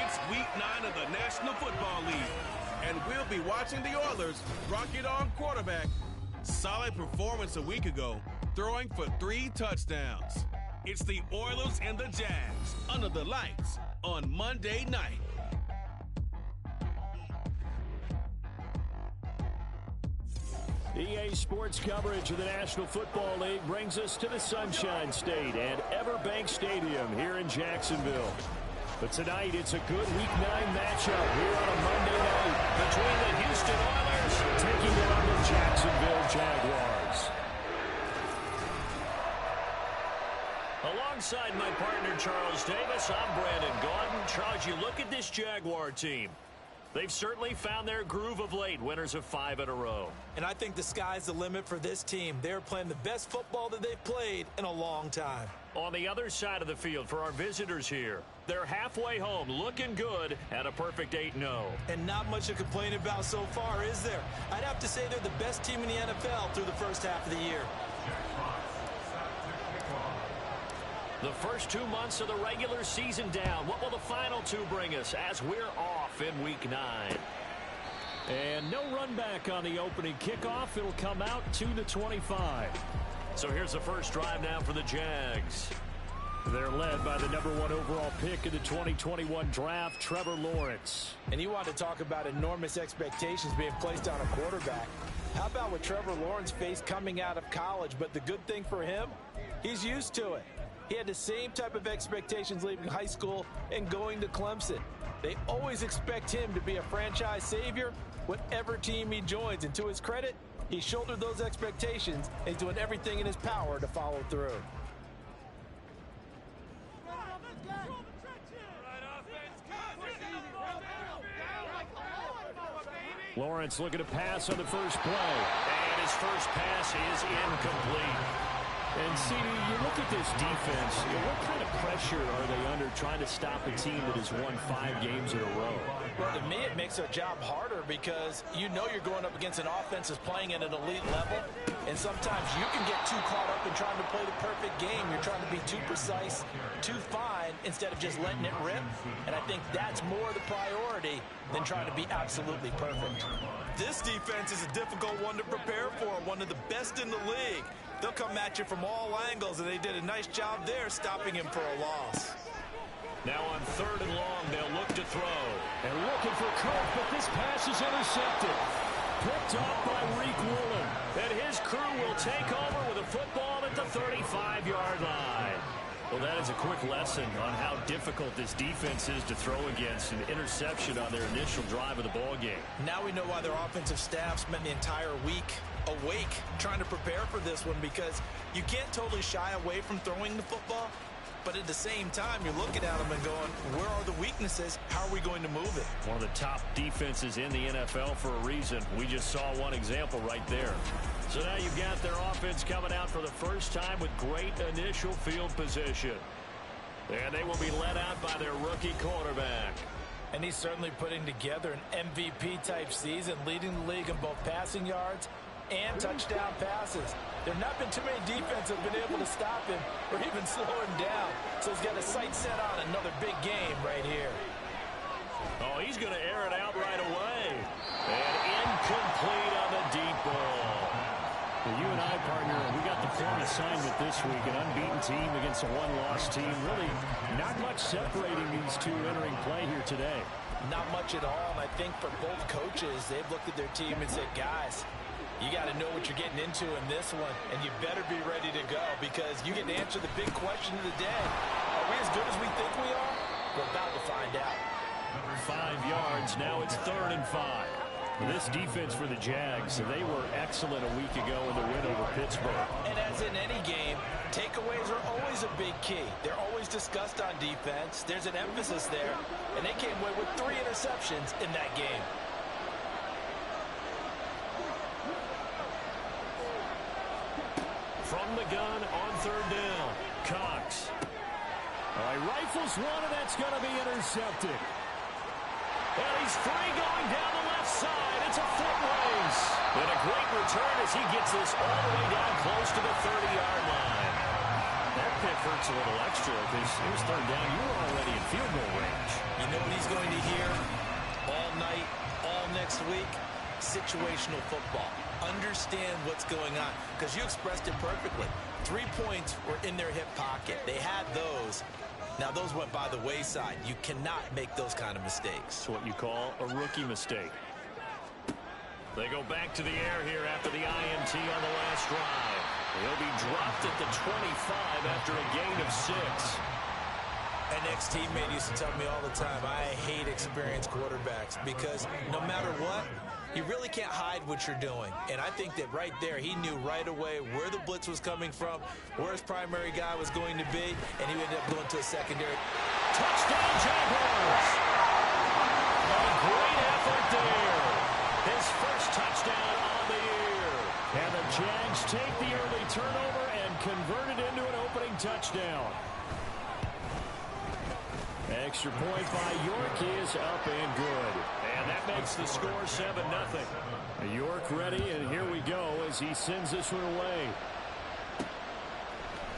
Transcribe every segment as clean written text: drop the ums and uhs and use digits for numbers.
It's Week 9 of the National Football League, and we'll be watching the Oilers rock it on quarterback. Solid performance a week ago, throwing for 3 touchdowns. It's the Oilers and the Jags under the lights on Monday night. EA Sports coverage of the National Football League brings us to the Sunshine State and Everbank Stadium here in Jacksonville. But tonight, it's a good Week 9 matchup here on a Monday night between the Houston Oilers taking on the Jacksonville Jaguars. Alongside my partner, Charles Davis, I'm Brandon Gaudin. Charles, you look at this Jaguar team. They've certainly found their groove of late, winners of 5 in a row. And I think the sky's the limit for this team. They're playing the best football that they've played in a long time. On the other side of the field for our visitors here, they're halfway home, looking good at a perfect 8-0. And not much to complain about so far, is there? I'd have to say they're the best team in the NFL through the first half of the year. The first 2 months of the regular season down. What will the final 2 bring us as we're off in Week 9? And no run back on the opening kickoff. It'll come out 2-25. So here's the first drive now for the Jags. They're led by the #1 overall pick in the 2021 draft, Trevor Lawrence. And you want to talk about enormous expectations being placed on a quarterback. How about what Trevor Lawrence faced coming out of college? But the good thing for him, he's used to it. He had the same type of expectations leaving high school and going to Clemson. They always expect him to be a franchise savior, whatever team he joins. And to his credit, he shouldered those expectations and he's doing everything in his power to follow through. Lawrence looking to pass on the first play. And his first pass is incomplete. And, CD, you look at this defense, what kind of pressure are they under trying to stop a team that has won 5 games in a row? Well, to me, it makes their job harder because you know you're going up against an offense that's playing at an elite level, and sometimes you can get too caught up in trying to play the perfect game. You're trying to be too precise, too fine, instead of just letting it rip, and I think that's more the priority than trying to be absolutely perfect. This defense is a difficult one to prepare for, one of the best in the league. They'll come at you from all angles, and they did a nice job there stopping him for a loss. Now on 3rd and long, they'll look to throw. And looking for Cook, but this pass is intercepted. Picked off by Reek Woolen. And his crew will take over with a football at the 35-yard line. Well, that is a quick lesson on how difficult this defense is to throw against. An interception on their initial drive of the ballgame. Now we know why their offensive staff spent the entire week awake trying to prepare for this one, because you can't totally shy away from throwing the football, but at the same time you're looking at them and going, where are the weaknesses? How are we going to move it? One of the top defenses in the NFL for a reason. We just saw one example right there. So now you've got their offense coming out for the first time with great initial field position. And they will be led out by their rookie quarterback. And he's certainly putting together an MVP-type season, leading the league in both passing yards and touchdown passes. There have not been too many defenses that have been able to stop him or even slow him down. So he's got a sight set on another big game right here. Oh, he's going to air it out right away. And incomplete on the deep ball. Well, you and I, partner, we got the point assignment this week. An unbeaten team against a one-loss team. Really not much separating these two entering play here today. Not much at all. And I think for both coaches, they've looked at their team and said, guys, you got to know what you're getting into in this one, and you better be ready to go, because you get to answer the big question of the day. Are we as good as we think we are? We're about to find out. 5 yards. Now it's 3rd and 5. This defense for the Jags, they were excellent a week ago in the win over Pittsburgh. And as in any game, takeaways are always a big key. They're always discussed on defense. There's an emphasis there, and they came away with 3 interceptions in that game. From the gun on 3rd down, Cox. All right, rifles one, and that's going to be intercepted. And he's free going down the left side. It's a foot race. And a great return as he gets this all the way down close to the 30-yard line. That pick hurts a little extra because it was third down. You were already in field goal range. You know what he's going to hear all night, all next week? Situational football. Understand what's going on, because you expressed it perfectly. 3 points were in their hip pocket. They had those. Now, those went by the wayside. You cannot make those kind of mistakes. It's what you call a rookie mistake. They go back to the air here after the INT on the last drive. He'll be dropped at the 25 after a gain of 6. An ex-teammate used to tell me all the time, I hate experienced quarterbacks, because no matter what, you really can't hide what you're doing. And I think that right there, he knew right away where the blitz was coming from, where his primary guy was going to be, and he ended up going to a secondary. Touchdown, Jaguars! A great effort there. His first touchdown on the year. And the Jags take the early turnover and convert it into an opening touchdown. Extra point by York is up and good. And that makes the score 7-0. York ready, and here we go as he sends this one away.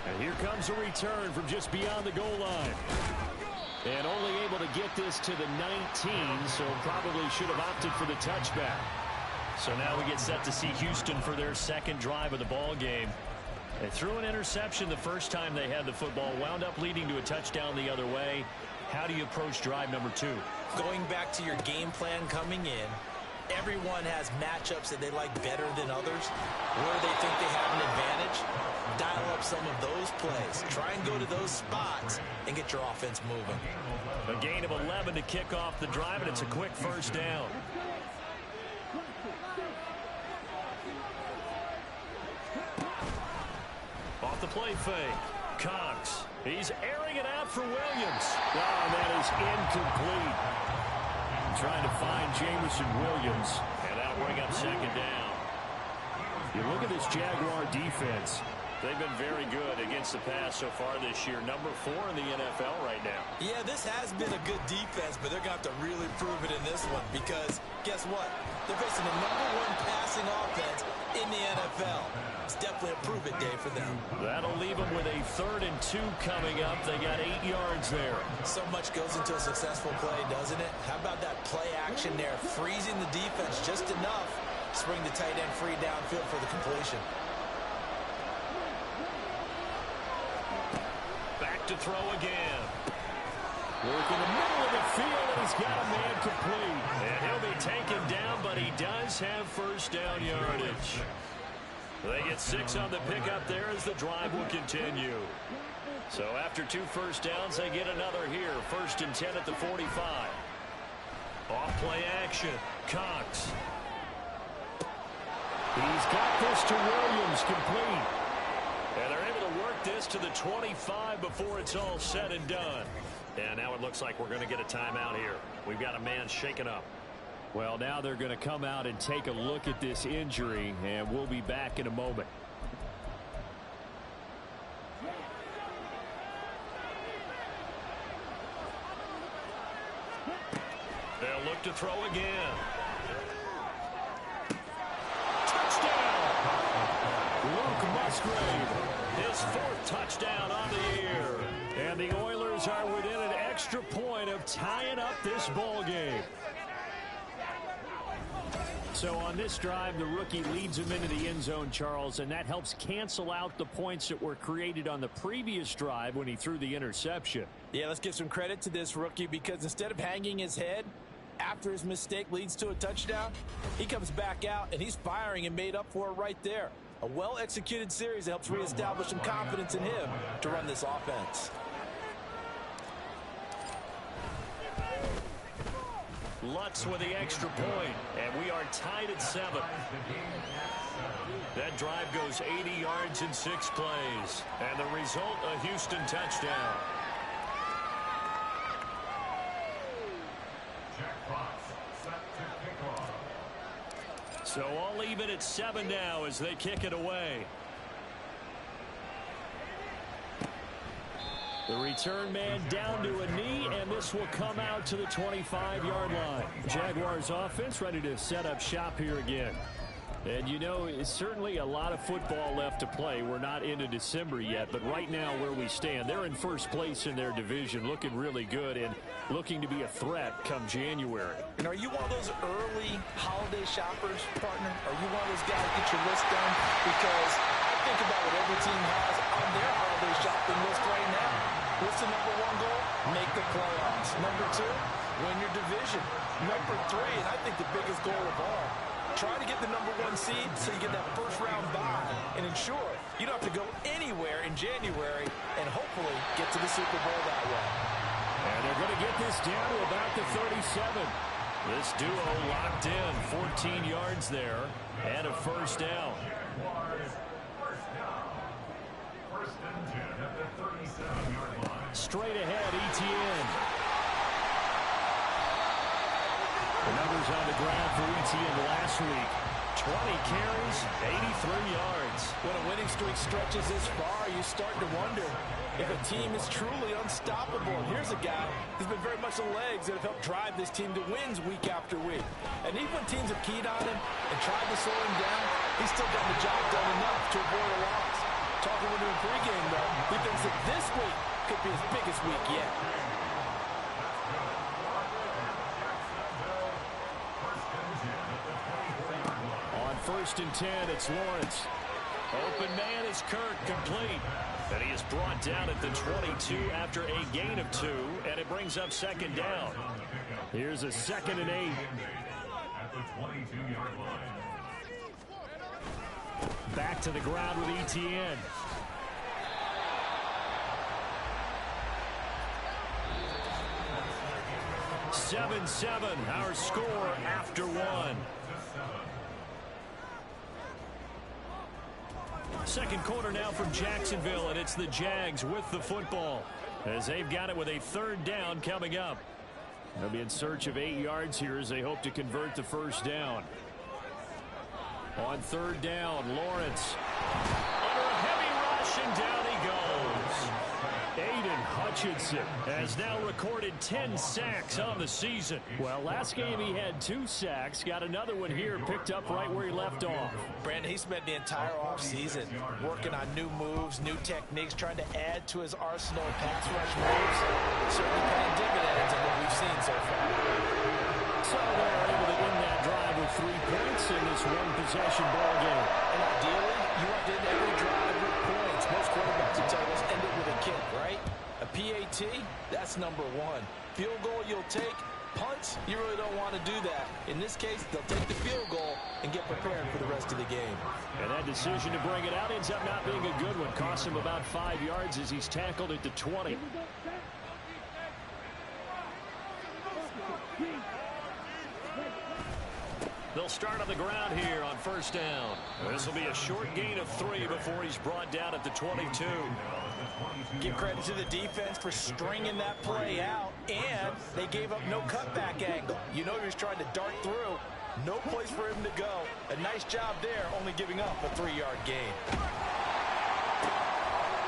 And here comes a return from just beyond the goal line. And only able to get this to the 19, so probably should have opted for the touchback. So now we get set to see Houston for their second drive of the ball game. They threw an interception the first time they had the football, wound up leading to a touchdown the other way. How do you approach drive number 2? Going back to your game plan coming in, everyone has matchups that they like better than others. Where they think they have an advantage, dial up some of those plays. Try and go to those spots and get your offense moving. A gain of 11 to kick off the drive, and it's a quick first down. Off the play fake. Cox. He's airing it out for Williams. Oh, that is incomplete. Trying to find Jameson Williams. And that'll bring up second down. You look at this Jaguar defense. They've been very good against the pass so far this year. Number 4 in the NFL right now. Yeah, this has been a good defense, but they're going to have to really prove it in this one, because guess what? They're facing the number 1 passing offense in the NFL. It's definitely a prove-it day for them. That'll leave them with a 3rd and 2 coming up. They got 8 yards there. So much goes into a successful play, doesn't it? How about that play action there, freezing the defense just enough to bring the tight end free downfield for the completion. Back to throw again. Work in the middle of the field, and he's got a man complete. And he'll be taken down, but he does have first down yardage. They get 6 on the pickup there as the drive will continue. So after 2 first downs, they get another here. 1st and 10 at the 45. Off play action. Cox. He's got this to Williams, complete. And they're able to work this to the 25 before it's all said and done. And now it looks like we're going to get a timeout here. We've got a man shaken up. Well, now they're going to come out and take a look at this injury, and we'll be back in a moment. They'll look to throw again. Touchdown! Luke Musgrave, his 4th touchdown on the year. And the Oilers are within an extra point of tying up this ball game. So on this drive, the rookie leads him into the end zone, Charles, and that helps cancel out the points that were created on the previous drive when he threw the interception. Yeah, let's give some credit to this rookie, because instead of hanging his head after his mistake leads to a touchdown, he comes back out and he's firing and made up for it right there. A well-executed series that helps reestablish some confidence in him to run this offense. Lutz with the extra point, and we are tied at 7. That drive goes 80 yards in 6 plays, and the result, a Houston touchdown. So all even at 7 now as they kick it away. The return man down to a knee, and this will come out to the 25-yard line. Jaguars offense ready to set up shop here again. And, you know, it's certainly a lot of football left to play. We're not into December yet, but right now where we stand, they're in first place in their division, looking really good and looking to be a threat come January. And are you one of those early holiday shoppers, partner? Are you one of those guys that get your list done? Because I think about what every team has on their holiday shopping list right now. What's the number one goal? Make the playoffs. Number two, win your division. Number three, and I think the biggest goal of all, try to get the number one seed so you get that first round bye and ensure you don't have to go anywhere in January and hopefully get to the Super Bowl that way. And they're going to get this down to about the 37. This duo locked in, 14 yards there and a first down. Straight ahead, Etienne. The numbers on the ground for Etienne last week. 20 carries, 83 yards. When a winning streak stretches this far, you start to wonder if a team is truly unstoppable. And here's a guy who's been very much the legs that have helped drive this team to wins week after week. And even when teams have keyed on him and tried to slow him down, he's still gotten the job done enough to avoid a loss. Talking with him in pregame, though, he thinks that this week could be his biggest week yet. First and 10, it's Lawrence. Open man is Kirk, complete. And he is brought down at the 22 after a gain of 2, and it brings up second down. Here's a 2nd and 8. At the 22-yard line. Back to the ground with Etienne. Seven, our score after 1. Second quarter now from Jacksonville, and it's the Jags with the football as they've got it with a third down coming up. They'll be in search of 8 yards here as they hope to convert the first down. On third down, Lawrence under a heavy rush, and down he goes. Aiden Hutchinson has now recorded 10 sacks on the season. Well, last game he had 2 sacks, got another one here, picked up right where he left off. Brandon, he spent the entire offseason working on new moves, new techniques, trying to add to his arsenal of pass rush moves. Certainly paying dividends in what we've seen so far. So they're able to win that drive with 3 points in this one-possession ball game. And ideally, you want to end every drive with points. Most quarterbacks will tell us end it with a kick, right? A PAT, that's number 1. Field goal you'll take. Punts, you really don't want to do that. In this case, they'll take the field goal and get prepared for the rest of the game. And that decision to bring it out ends up not being a good one. Costs him about 5 yards as he's tackled at the 20. They'll start on the ground here on first down. This will be a short gain of 3 before he's brought down at the 22. Give credit to the defense for stringing that play out, and they gave up no cutback angle. You know he was trying to dart through. No place for him to go. A nice job there, only giving up a 3-yard gain.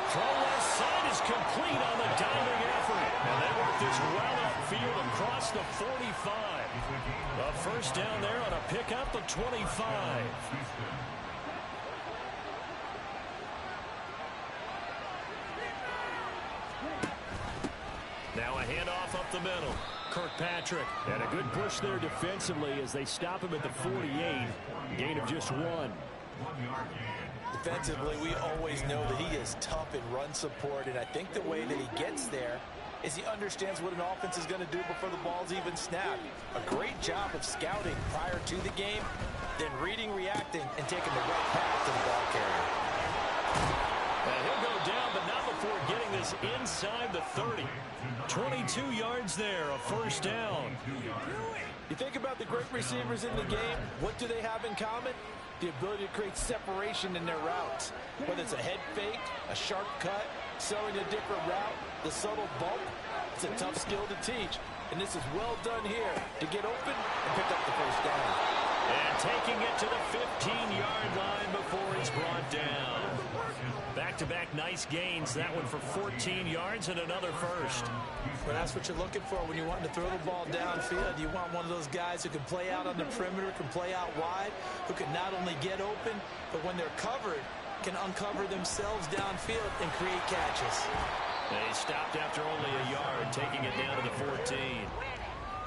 Throw left side is complete on the diving effort. And they work this well upfield across the 45. A first down there on a pickup of 25. Now a handoff up the middle. Kirkpatrick. And a good push there defensively as they stop him at the 48. Gain of just 1. Defensively, we always know that he is tough in run support, and I think the way that he gets there is he understands what an offense is going to do before the ball's even snapped. A great job of scouting prior to the game, then reading, reacting, and taking the right path to the ball carrier. And he'll go down, but not before getting this inside the 30. 22 yards there, a first down. You think about the great receivers in the game, what do they have in common? The ability to create separation in their routes. Whether it's a head fake, a sharp cut, selling a different route, the subtle bump, it's a tough skill to teach. And this is well done here to get open and pick up the first down. And taking it to the 15-yard line before he's brought down. Back back-to-back nice gains. That one for 14 yards and another first. Well, that's what you're looking for when you want to throw the ball downfield. You want one of those guys who can play out on the perimeter, can play out wide, who can not only get open, but when they're covered, can uncover themselves downfield and create catches. They stopped after only a yard, taking it down to the 14.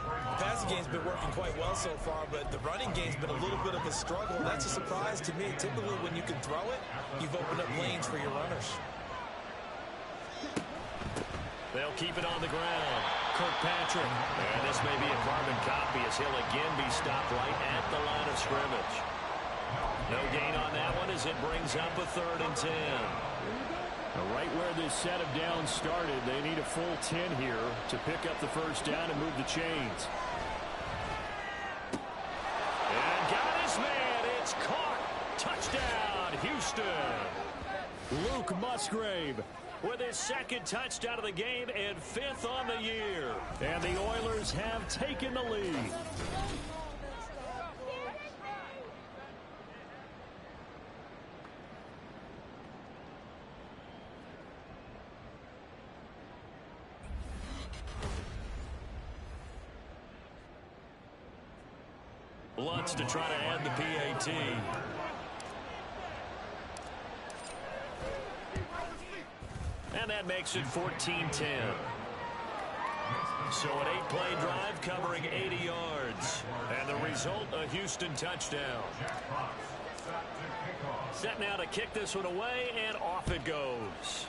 The passing game's been working quite well so far, but the running game's been a little bit of a struggle. That's a surprise to me. Typically, when you can throw it, you've opened up lanes for your runners. They'll keep it on the ground. Kirkpatrick. And this may be a carbon copy as he'll again be stopped right at the line of scrimmage. No gain on that one as it brings up a 3rd and 10. Right where this set of downs started, they need a full 10 here to pick up the first down and move the chains. And got his man. It's caught. Touchdown, Houston. Luke Musgrave with his 2nd touchdown of the game and 5th on the year. And the Oilers have taken the lead. Lutz to try to add the PAT. And that makes it 14-10. So an 8-play drive covering 80 yards. And the result, a Houston touchdown. Set now to kick this one away, and off it goes.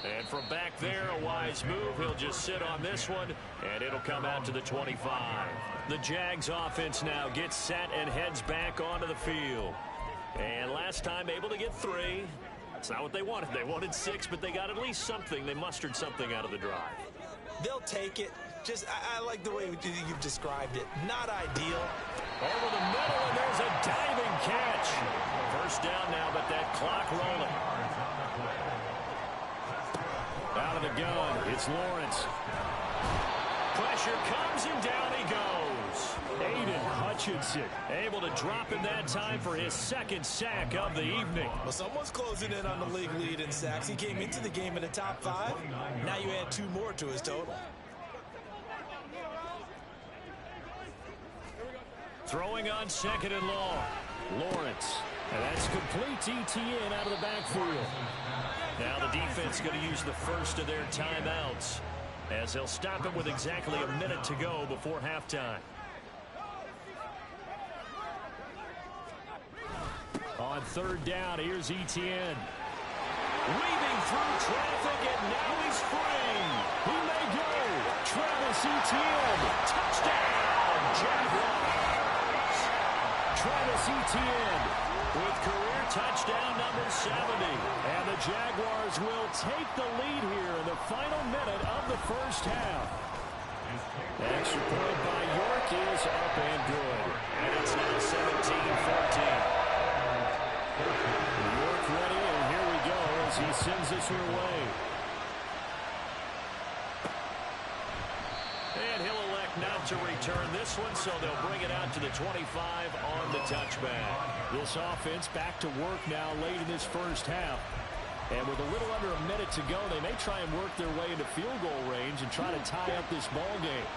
And from back there, a wise move. He'll just sit on this one, and it'll come out to the 25. The Jags offense now gets set and heads back onto the field. And last time able to get 3. That's not what they wanted. They wanted 6, but they got at least something. They mustered something out of the drive. They'll take it. Just, I like the way you've described it. Not ideal. Over the middle, and there's a diving catch. First down now, but that clock rolling. Out of the gun, it's Lawrence. Pressure comes, and down he goes. Aiden Hutchinson. Able to drop in that time for his 2nd sack of the evening. Well, someone's closing in on the league lead in sacks. He came into the game in the top 5. Now you add 2 more to his total. Throwing on 2nd and long. Lawrence. And that's complete ETN out of the backfield. Now the defense going to use the first of their timeouts as they'll stop it with exactly a minute to go before halftime. On 3rd down, here's ETN. Weaving through traffic, and now he's free. He may go. Travis Etienne. Touchdown, Jaguars. Travis Etienne with career touchdown number 70. And the Jaguars will take the lead here in the final minute of the first half. Extra point by York is up and good. And it's now 17-14. York ready, and here we go as he sends this one away. And he'll elect not to return this one, so they'll bring it out to the 25 on the touchback. This offense back to work now late in this first half. And with a little under a minute to go, they may try and work their way into field goal range and try to tie up this ball game.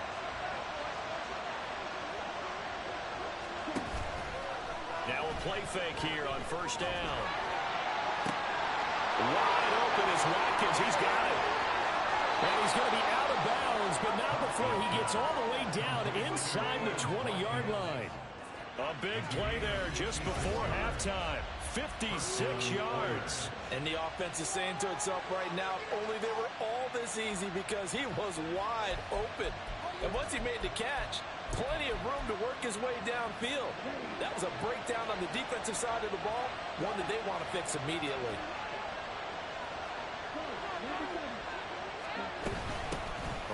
Now a play fake here on 1st down. Wide open is Watkins. He's got it. And he's going to be out of bounds, but not before he gets all the way down inside the 20-yard line. A big play there just before halftime. 56 yards. And the offense is saying to itself right now, only they were all this easy because he was wide open. And once he made the catch, plenty of room to work his way downfield. That was a breakdown on the defensive side of the ball, one that they want to fix immediately.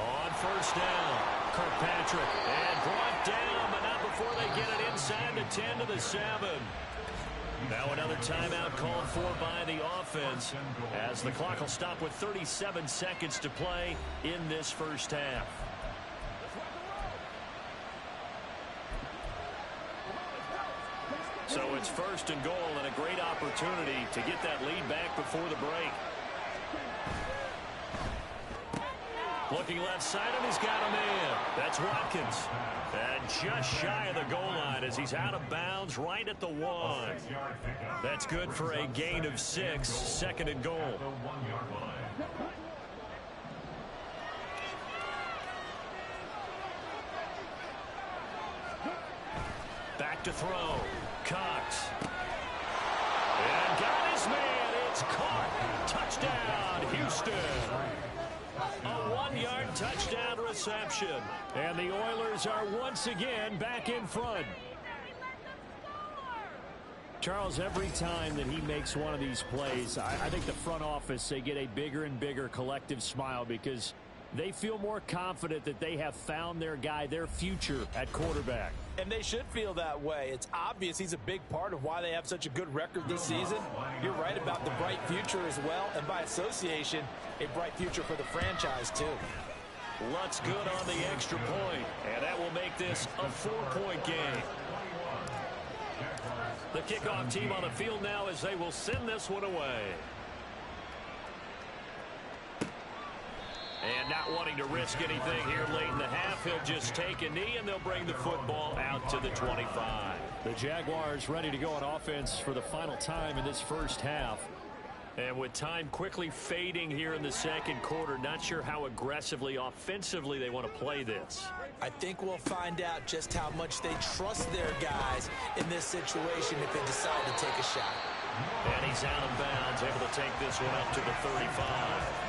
On 1st down, Kirkpatrick. And brought down, but not before they get it inside the 10 to the 7. Now another timeout called for by the offense as the clock will stop with 37 seconds to play in this first half. So it's first and goal and a great opportunity to get that lead back before the break. Looking left side, and he's got him in. That's Watkins. And just shy of the goal line as he's out of bounds right at the 1. That's good for a gain of 6, second and goal. Back to throw. Cox. And got his man. It's caught. Touchdown, Houston. A 1-yard touchdown reception. And the Oilers are once again back in front. Charles, every time that he makes one of these plays, I think the front office, they get a bigger and bigger collective smile because they feel more confident that they have found their guy, their future at quarterback. And they should feel that way. It's obvious he's a big part of why they have such a good record this season. You're right about the bright future as well, and by association, a bright future for the franchise too. Lutz good on the extra point, and that will make this a 4-point game. The kickoff team on the field now as they will send this one away. And not wanting to risk anything here late in the half, he'll just take a knee, and they'll bring the football out to the 25. The Jaguars ready to go on offense for the final time in this first half. And with time quickly fading here in the second quarter, not sure how aggressively, offensively they want to play this. I think we'll find out just how much they trust their guys in this situation if they decide to take a shot. And he's out of bounds, able to take this one up to the 35.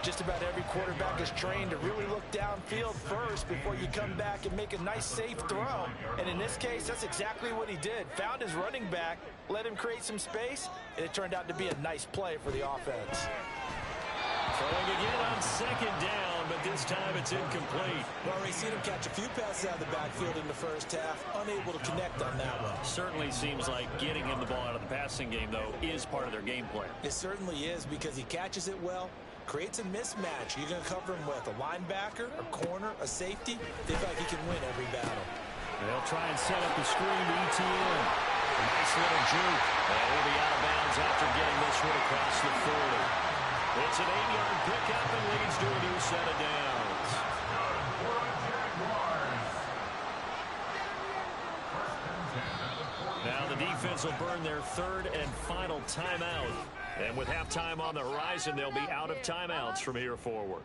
Just about every quarterback is trained to really look downfield first before you come back and make a nice, safe throw. And in this case, that's exactly what he did. Found his running back, let him create some space, and it turned out to be a nice play for the offense. Throwing again on second down, but this time it's incomplete. Well, we've seen him catch a few passes out of the backfield in the first half, unable to connect on that one. Certainly seems like getting him the ball out of the passing game, though, is part of their game plan. It certainly is because he catches it well, creates a mismatch. You're going to cover him with a linebacker, a corner, a safety. They feel like he can win every battle. They'll try and set up the screen to ETN. Nice little juke. And he'll be out of bounds after getting this one across the 40. It's an 8-yard pickup and leads to a new set of downs. Now the defense will burn their third and final timeout. And with halftime on the horizon, they'll be out of timeouts from here forward.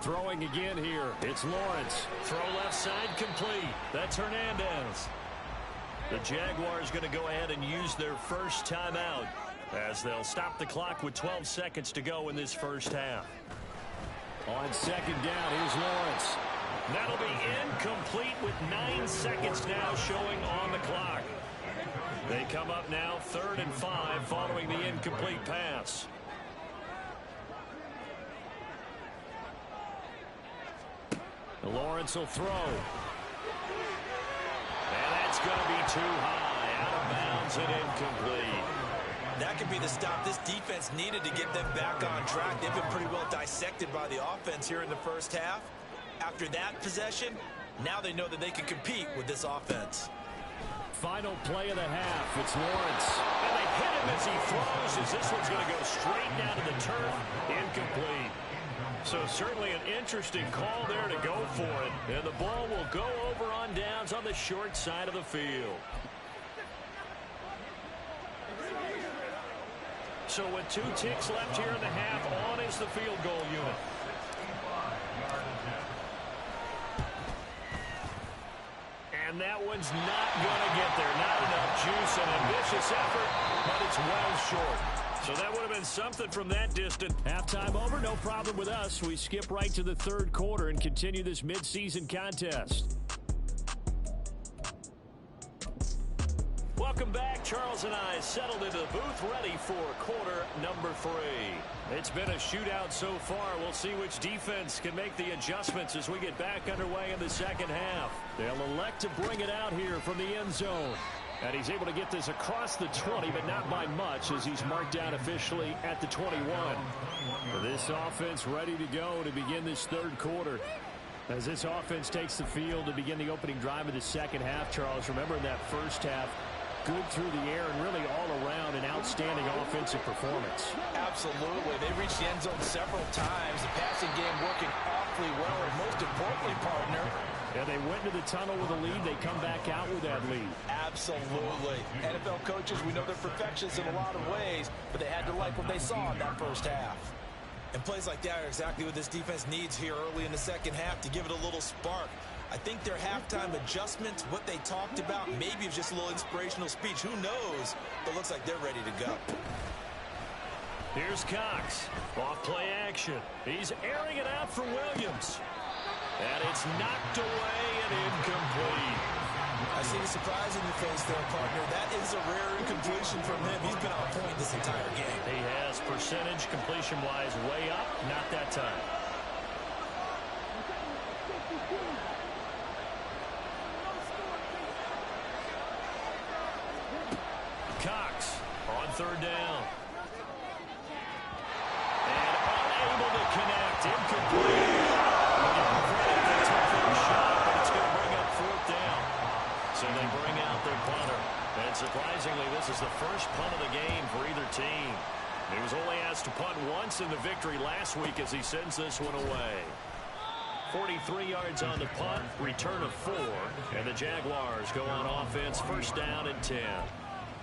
Throwing again here. It's Lawrence. Throw left side complete. That's Hernandez. The Jaguars going to go ahead and use their first timeout as they'll stop the clock with 12 seconds to go in this first half. On second down, here's Lawrence. That'll be incomplete with 9 seconds now showing on the clock. They come up now 3rd and 5 following the incomplete pass. Lawrence will throw. And that's going to be too high. Out of bounds and incomplete. That could be the stop this defense needed to get them back on track. They've been pretty well dissected by the offense here in the first half. After that possession, now they know that they can compete with this offense. Final play of the half. It's Lawrence. And they hit him as he throws, as this one's going to go straight down to the turf. Incomplete. So certainly an interesting call there to go for it. And the ball will go over on downs on the short side of the field. So with 2 ticks left here in the half, on is the field goal unit. And that one's not going to get there. Not enough juice, an ambitious effort, but it's well short. So that would have been something from that distance. Halftime over, no problem with us. We skip right to the third quarter and continue this midseason contest. Welcome back. Charles and I settled into the booth ready for quarter number 3. It's been a shootout so far. We'll see which defense can make the adjustments as we get back underway in the second half. They'll elect to bring it out here from the end zone. And he's able to get this across the 20, but not by much, as he's marked down officially at the 21. This offense ready to go to begin this third quarter. As this offense takes the field to begin the opening drive of the second half, Charles, remember in that first half, good through the air and really all around an outstanding offensive performance. Absolutely. They reached the end zone several times. The passing game working awfully well, and most importantly, partner, yeah, they went to the tunnel with a lead. They come back out with that lead. Absolutely. NFL coaches, we know they're perfectionists in a lot of ways, but they had to like what they saw in that first half. And plays like that are exactly what this defense needs here early in the second half to give it a little spark. I think their halftime adjustment, what they talked about, maybe it's just a little inspirational speech. Who knows? But looks like they're ready to go. Here's Cox. Off play action. He's airing it out for Williams. And it's knocked away and incomplete. I see the surprise in your face there, partner. That is a rare incompletion from him. He's been on point this entire game. He has percentage completion-wise way up. Not that time. Cox on third down. And unable to connect. Incomplete. They took their shot, but it's going to bring up fourth down. So they bring out their punter. And surprisingly, this is the first punt of the game for either team. He was only asked to punt once in the victory last week as he sends this one away. 43 yards on the punt, return of 4, and the Jaguars go on offense, first down and 10.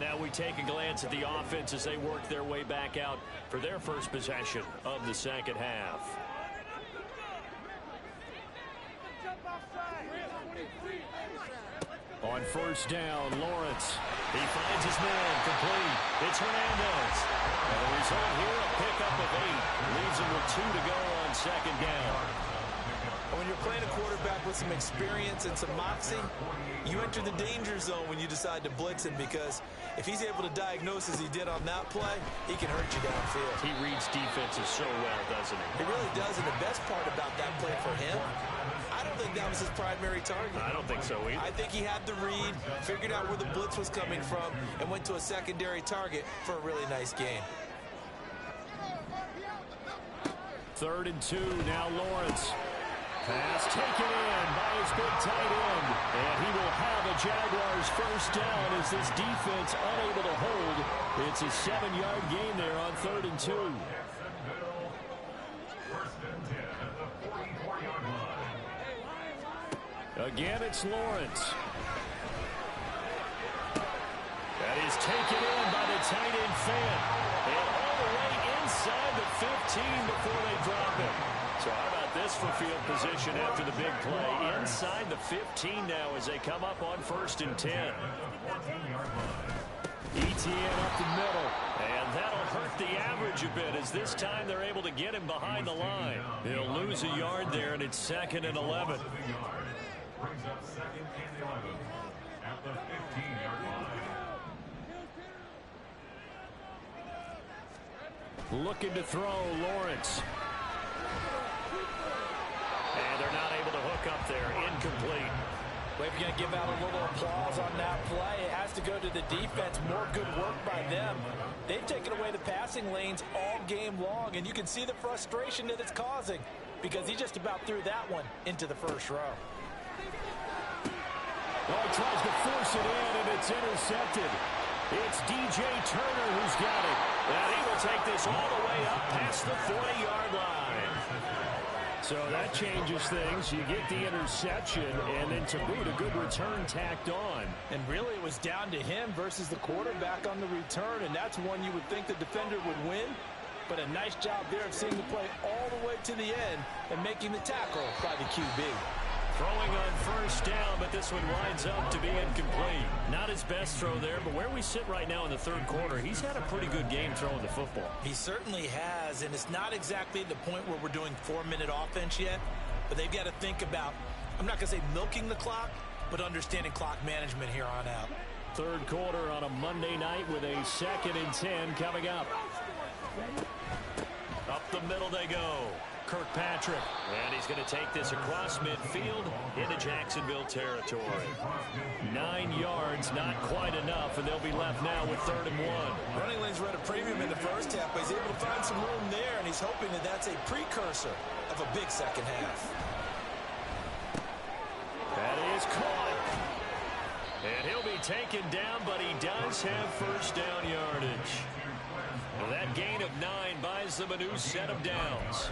Now we take a glance at the offense as they work their way back out for their first possession of the second half. On first down, Lawrence. He finds his man, complete. It's Hernandez. And the result here, a pickup of 8. Leaves him with 2 to go on second down. When you're playing a quarterback with some experience and some moxie, you enter the danger zone when you decide to blitz him, because if he's able to diagnose as he did on that play, he can hurt you downfield. He reads defenses so well, doesn't he? He really does, and the best part about that play for him, I don't think that was his primary target. I don't think so either. I think he had the read, figured out where the blitz was coming from, and went to a secondary target for a really nice game. 3rd and 2, now Lawrence. Pass taken in by his big tight end. And he will have a Jaguars first down as this defense unable to hold. It's a 7-yard gain there on 3rd and 2. Again, it's Lawrence. That is taken in by the tight end Fant. And all the way inside the 15 before they drop him. So how about this for field position after the big play? Inside the 15 now as they come up on 1st and 10. ETN up the middle. And that'll hurt the average a bit as this time they're able to get him behind the line. He'll lose a yard there, and it's 2nd and 11. Brings up 2nd and 11 at the 15-yard line. Looking to throw, Lawrence. And they're not able to hook up there. Incomplete. Well, if you're going to give out a little applause on that play, it has to go to the defense. More good work by them. They've taken away the passing lanes all game long, and you can see the frustration that it's causing because he just about threw that one into the first row. Oh, he tries to force it in, and it's intercepted. It's DJ Turner who's got it. And he will take this all the way up past the 40-yard line. So that changes things. You get the interception, and then to boot, a good return tacked on. And really, it was down to him versus the quarterback on the return, and that's one you would think the defender would win. But a nice job there of seeing the play all the way to the end and making the tackle by the QB. Throwing on first down, but this one winds up to be incomplete. Not his best throw there, but where we sit right now in the third quarter, he's had a pretty good game throwing the football. He certainly has, and it's not exactly the point where we're doing 4-minute offense yet, but they've got to think about, I'm not going to say milking the clock, but understanding clock management here on out. Third quarter on a Monday night with a 2nd and 10 coming up. Up the middle they go. Kirkpatrick. And he's going to take this across midfield into Jacksonville territory. 9 yards, not quite enough, and they'll be left now with 3rd and 1. Running lanes were at a premium in the first half, but he's able to find some room there, and he's hoping that that's a precursor of a big second half. That is caught. And he'll be taken down, but he does have first down yardage. Well, that gain of 9 buys them a new set of downs.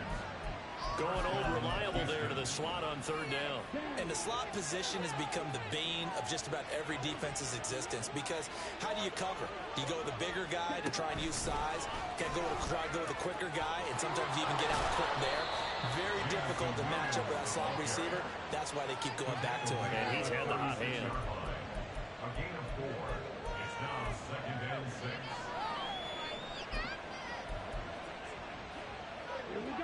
Going old reliable there to the slot on 3rd down. And the slot position has become the bane of just about every defense's existence, because how do you cover? Do you go with the bigger guy to try and use size? Can I try to go with the quicker guy, and sometimes you even get out quick there? Very difficult to match up with that slot receiver. That's why they keep going back to him. And he's had the hot hand. A gain of 4. It's now 2nd and 6.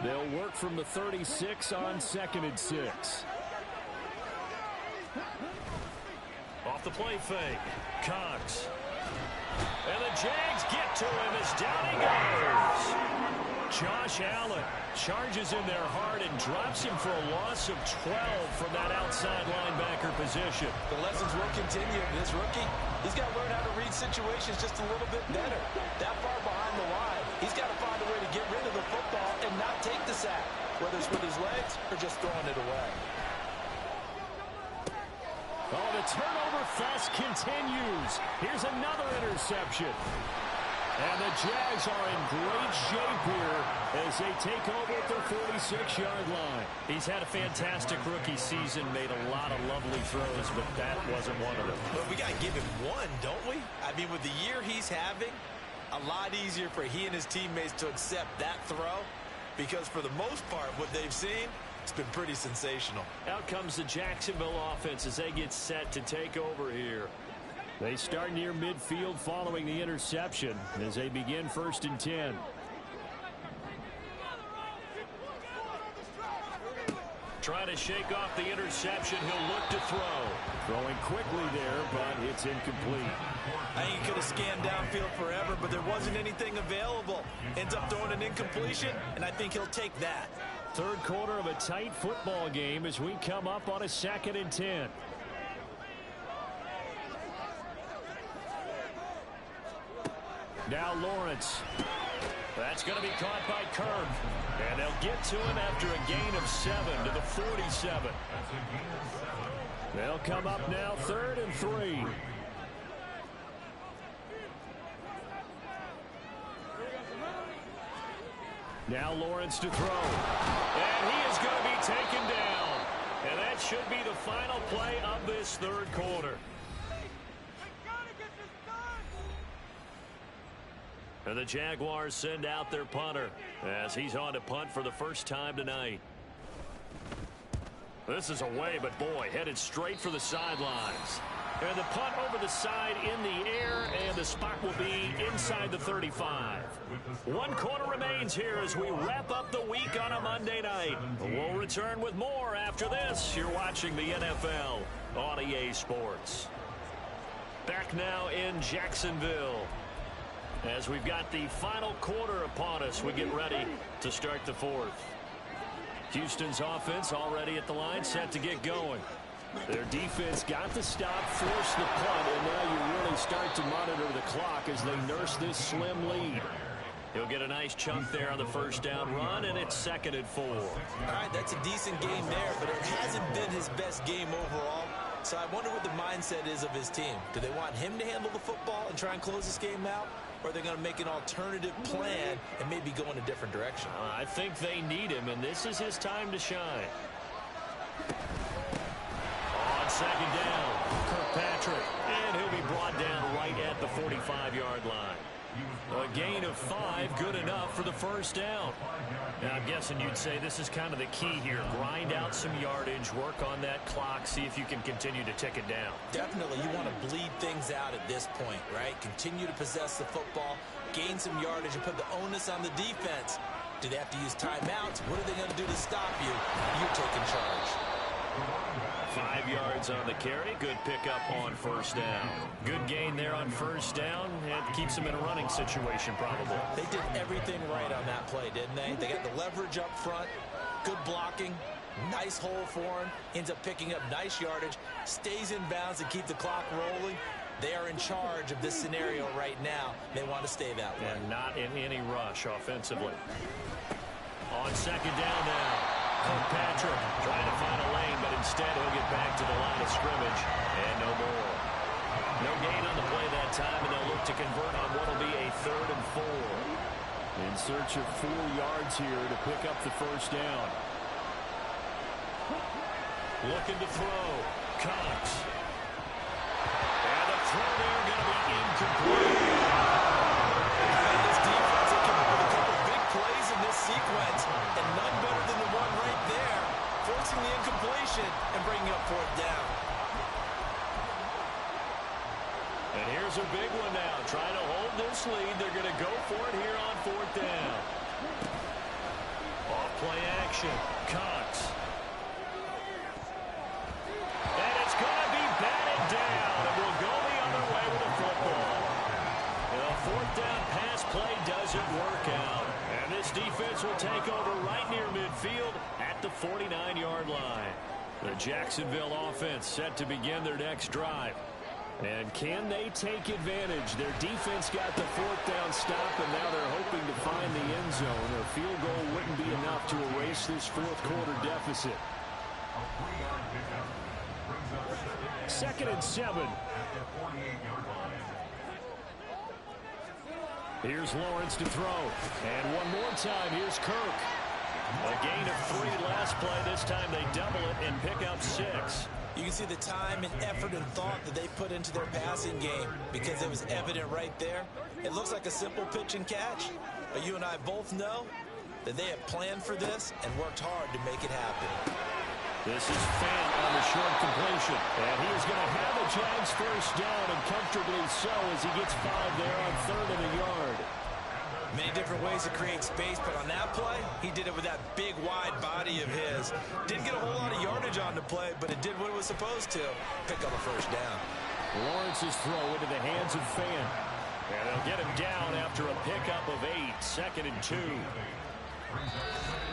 They'll work from the 36 on 2nd and 6. Off the play fake. Cox. And the Jags get to him as down he goes. Josh Allen charges in there hard and drops him for a loss of 12 from that outside linebacker position. The lessons will continue. This rookie, he's got to learn how to read situations just a little bit better. That far behind the line, he's got to find a way to get rid of the football and not take the sack, whether it's with his legs or just throwing it away. Oh, the turnover fest continues. Here's another interception. And the Jags are in great shape here as they take over at their 46-yard line. He's had a fantastic rookie season, made a lot of lovely throws, but that wasn't one of them. But we got to give him one, don't we? I mean, with the year he's having, a lot easier for he and his teammates to accept that throw, because for the most part, what they've seen, it's been pretty sensational. Out comes the Jacksonville offense as they get set to take over here. They start near midfield following the interception as they begin 1st and 10. Trying to shake off the interception. He'll look to throw. Throwing quickly there, but it's incomplete. I think he could have scanned downfield forever, but there wasn't anything available. Ends up throwing an incompletion, and I think he'll take that. 3rd quarter of a tight football game as we come up on a 2nd and 10. Now Lawrence. That's going to be caught by Kirk. And they'll get to him after a gain of 7 to the 47. They'll come up now 3rd and 3. Now Lawrence to throw. And he is going to be taken down. And that should be the final play of this 3rd quarter. And the Jaguars send out their punter as he's on to punt for the first time tonight. This is away, but boy, headed straight for the sidelines. And the punt over the side in the air, and the spot will be inside the 35. 1 quarter remains here as we wrap up the week on a Monday night. We'll return with more after this. You're watching the NFL on EA Sports. Back now in Jacksonville as we've got the final quarter upon us. We get ready to start the 4th. Houston's offense already at the line, set to get going. Their defense got the stop, forced the punt, and now you really start to monitor the clock as they nurse this slim lead. He'll get a nice chunk there on the first down run, and it's 2nd and 4. All right, that's a decent game there, but it hasn't been his best game overall. So I wonder what the mindset is of his team. Do they want him to handle the football and try and close this game out? Or are they going to make an alternative plan and maybe go in a different direction? I think they need him, and this is his time to shine. On 2nd down, Kirkpatrick. And he'll be brought down right at the 45-yard line. A gain of 5, good enough for the first down. Now, I'm guessing you'd say this is kind of the key here. Grind out some yardage, work on that clock, see if you can continue to tick it down. Definitely, you want to bleed things out at this point, right? Continue to possess the football, gain some yardage, and put the onus on the defense. Do they have to use timeouts? What are they going to do to stop you? You're taking charge. 5 yards on the carry. Good pickup on first down. Good gain there on first down. It keeps them in a running situation probably. They did everything right on that play, didn't they? They got the leverage up front, good blocking, nice hole for him, ends up picking up nice yardage, stays in bounds and keep the clock rolling. They are in charge of this scenario right now. They want to stay that way. And not in any rush offensively. On second down now, Kirkpatrick trying to find a lane, but instead he'll get back to the line of scrimmage. And no more. No gain on the play that time, and they'll look to convert on what will be a 3rd and 4. In search of 4 yards here to pick up the first down. Looking to throw. Cox. And the throw there going to be incomplete. This defense, they come up with a couple big plays in this sequence, and none better than the one right there, forcing the incompletion and bringing up 4th down. And here's a big one now. Trying to hold this lead. They're going to go for it here on 4th down. Off play action. Cox. And it's going to be batted down. And we'll go the other way with the football. The 4th down pass play doesn't work out. And this defense will take over right near midfield at the 49-yard line. The Jacksonville offense set to begin their next drive. And can they take advantage? Their defense got the 4th down stop, and now they're hoping to find the end zone. A field goal wouldn't be enough to erase this 4th quarter deficit. 2nd and 7. Here's Lawrence to throw. And one more time, here's Kirk. A gain of 3 last play. This time they double it and pick up 6. You can see the time and effort and thought that they put into their passing game because it was evident right there. It looks like a simple pitch and catch, but you and I both know that they have planned for this and worked hard to make it happen. This is Fant on the short completion. And he is going to have the Jags first down, and comfortably so as he gets 5 there on 3rd and a yard. Many different ways to create space, but on that play, he did it with that big, wide body of his. Didn't get a whole lot of yardage on the play, but it did what it was supposed to. Pick up a first down. Lawrence's throw into the hands of Fant. And they'll get him down after a pickup of 8. 2nd and 2.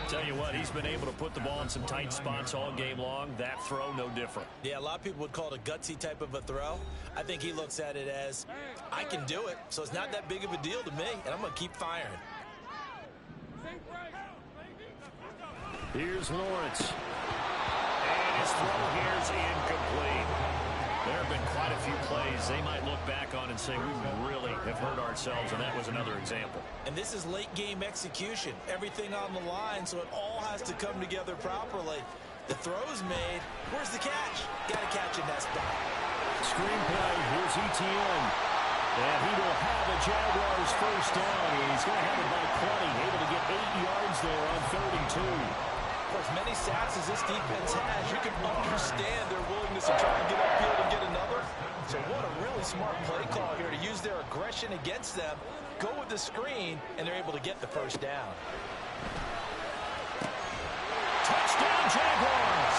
Tell you what, he's been able to put the ball in some tight spots all game long. That throw, no different. Yeah, a lot of people would call it a gutsy type of a throw. I think he looks at it as, I can do it, so it's not that big of a deal to me, and I'm going to keep firing. Here's Lawrence. And his throw here is incomplete. There have been quite a few plays they might look back on and say, we really have hurt ourselves, and that was another example. And this is late game execution. Everything on the line, so it all has to come together properly. The throw's made. Where's the catch? Got to catch in that spot. Screenplay, here's ETN. And he will have the Jaguars first down. And he's going to have it by 20, able to get 8 yards there on 3rd and 2. For as many sacks as this defense has, you can understand their willingness to try and get upfield and get another. So what a really smart play call here to use their aggression against them, go with the screen, and they're able to get the first down. Touchdown, Jaguars!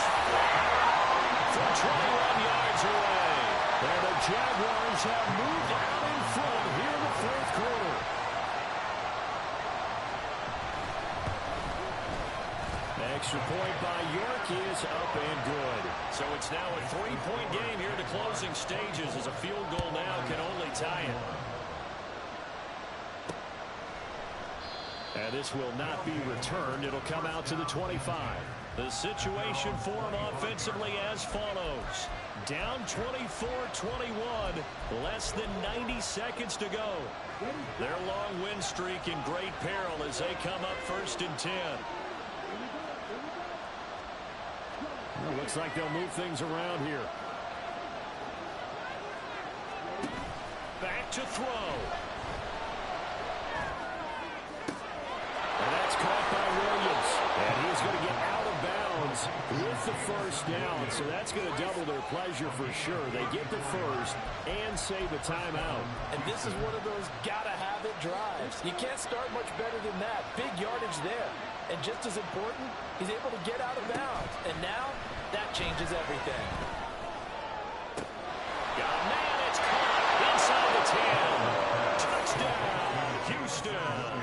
From 21 yards away. And the Jaguars have moved out in front here in the 4th quarter. Extra point by York is up and good. So it's now a 3-point game here in the closing stages as a field goal now can only tie it. And this will not be returned. It'll come out to the 25. The situation for them offensively as follows. Down 24-21. Less than 90 seconds to go. Their long win streak in great peril as they come up 1st and 10. Well, looks like they'll move things around here. Back to throw. And that's caught by Williams. And he's going to get out of bounds with the first down. So that's going to double their pleasure for sure. They get the first and save a timeout. And this is one of those gotta-have-it drives. You can't start much better than that. Big yardage there. And just as important, he's able to get out of bounds. And now That changes everything. Got a man, it's caught inside the 10. Touchdown, Houston.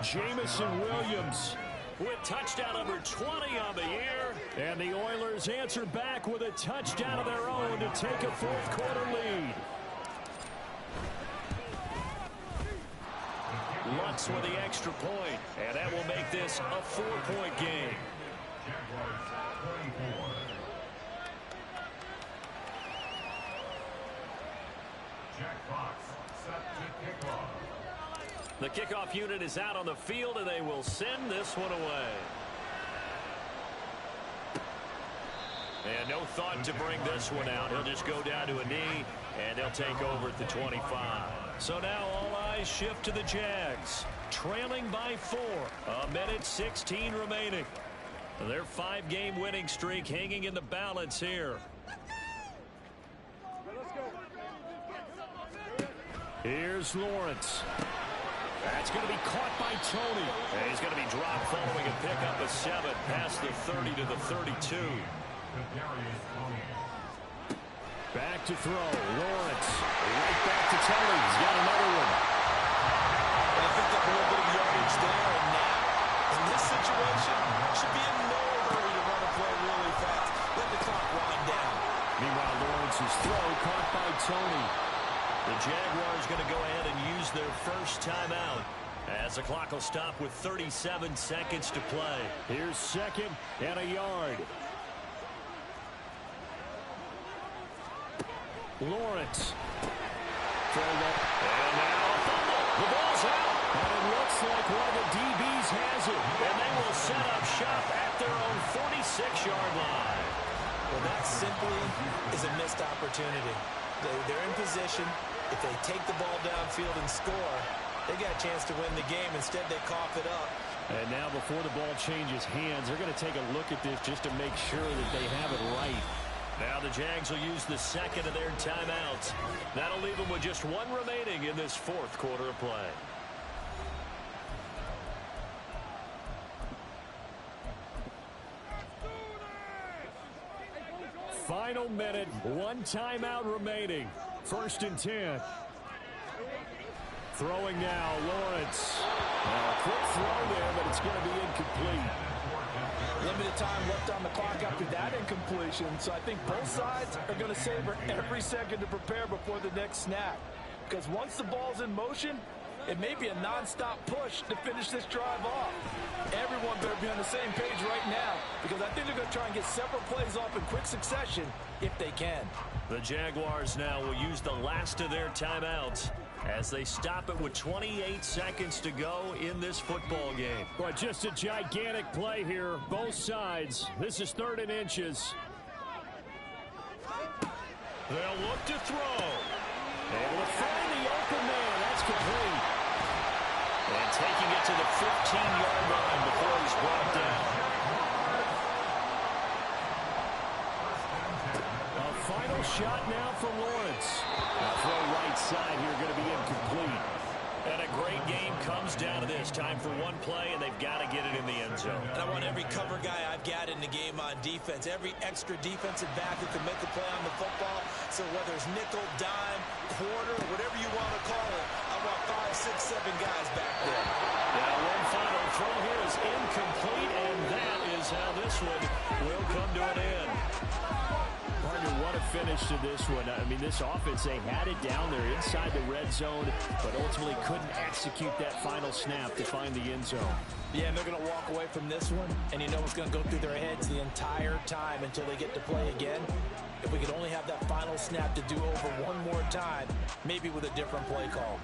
Jamison Williams with touchdown number 20 on the year. And the Oilers answer back with a touchdown of their own to take a fourth-quarter lead. Lutz with the extra point, and that will make this a 4-point game. Jaguars 34. Jack Fox set to kickoff. The kickoff unit is out on the field, and they will send this one away. And no thought to bring this one out. He'll just go down to a knee, and they'll take over at the 25. So now all eyes shift to the Jags, trailing by 4. A minute 16 remaining. Their 5-game winning streak hanging in the balance here. Here's Lawrence. That's going to be caught by Tony. And he's going to be dropped following a pickup of 7 past the 30 to the 32. Back to throw. Lawrence. Right back to Tony. He's got another one. And I picked up a little bit of yardage there. And now, in this situation, should be in no hurry to run a play really fast. Let the clock wind down. Meanwhile, Lawrence's throw caught by Tony. The Jaguars going to go ahead and use their first timeout as the clock will stop with 37 seconds to play. Here's 2nd and a yard. Lawrence. Throw up. And now a fumble. The ball's out. And it looks like one of the DBs has it. And they will set up shop at their own 46-yard line. Well, that simply is a missed opportunity. They're in position. If they take the ball downfield and score, they got a chance to win the game. Instead, they cough it up. And now before the ball changes hands, they're going to take a look at this just to make sure that they have it right. Now the Jags will use the 2nd of their timeouts. That'll leave them with just 1 remaining in this 4th quarter of play. Final minute, 1 timeout remaining. 1st and 10. Throwing now, Lawrence. A quick throw there, but it's going to be incomplete. Limited time left on the clock after that incompletion, so I think both sides are going to savor every second to prepare before the next snap. Because once the ball's in motion, it may be a non-stop push to finish this drive off. Everyone better be on the same page right now, because I think they're going to try and get several plays off in quick succession if they can. The Jaguars now will use the last of their timeouts as they stop it with 28 seconds to go in this football game. Well, just a gigantic play here, both sides. This is 3rd and inches. They'll look to throw. Able to find the open man. That's complete. And taking it to the 15-yard line before he's brought down. A final shot now for Lawrence. Throw right side here going to be incomplete. And a great game comes down to this. Time for 1 play, and they've got to get it in the end zone. And I want every cover guy I've got in the game on defense, every extra defensive back who can make a play on the football. So whether it's nickel, dime, quarter, whatever you want to call it, I want 5, 6, 7 guys back there. Now one final throw here is incomplete, and that is how this one will come to an end. Partner, what a finish to this one. I mean, this offense, they had it down there inside the red zone, but ultimately couldn't execute that final snap to find the end zone. Yeah, and they're going to walk away from this one, and you know what's going to go through their heads the entire time until they get to play again. If we could only have that final snap to do over one more time, maybe with a different play call.